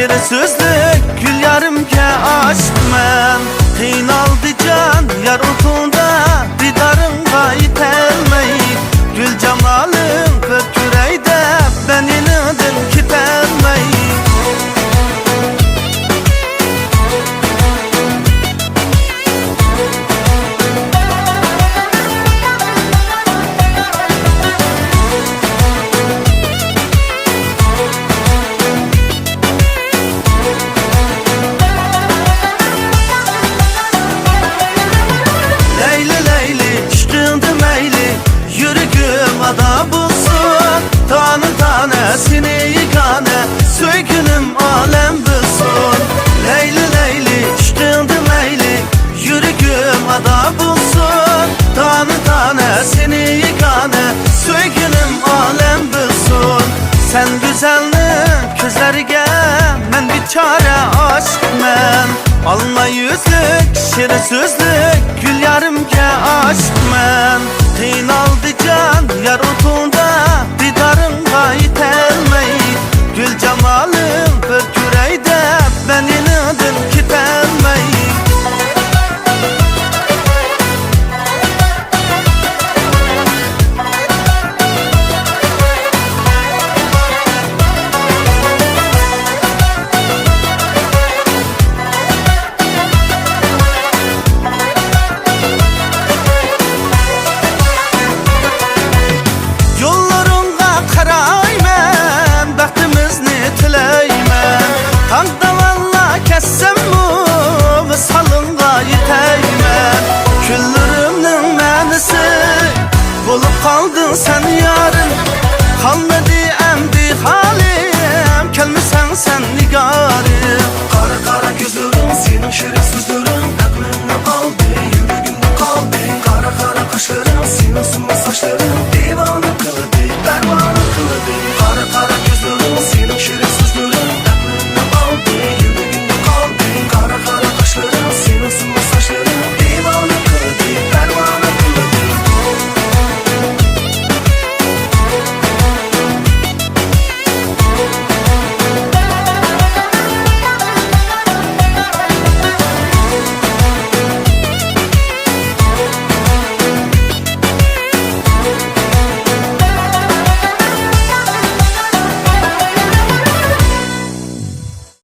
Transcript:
şirin sözlük gül yarımke aşk men. Qiynaldı can yar otunda didarın gayet elmeyi. Gül cemalın kırk yüreğde ben inadın kitelmeyi. Da bulsun tanı tanesini yıkane söykünüm alem bulsun. Leyli leyli işkındım leyli yürüküm ada bulsun tanı tanesini yıkane söykünüm alem bulsun. Sen güzellik közlerige men bir çare aşk men. Alma yüzlük şirin sözlük gül yarımke aşk men. Qiynaldı can yar otunda didarın gayet elmeyi. Gül cemalın kırk yüreğde ben inadın kitelmeyi. Kaldın sen yarın, kalmadı emdi halim. Kelmesen sen nigarım. Kara kara gözlerin, senin şirin sözlerin aklımda kaldı, yüreğimde kaldı. Kara kara kaşların, senin sınma saçların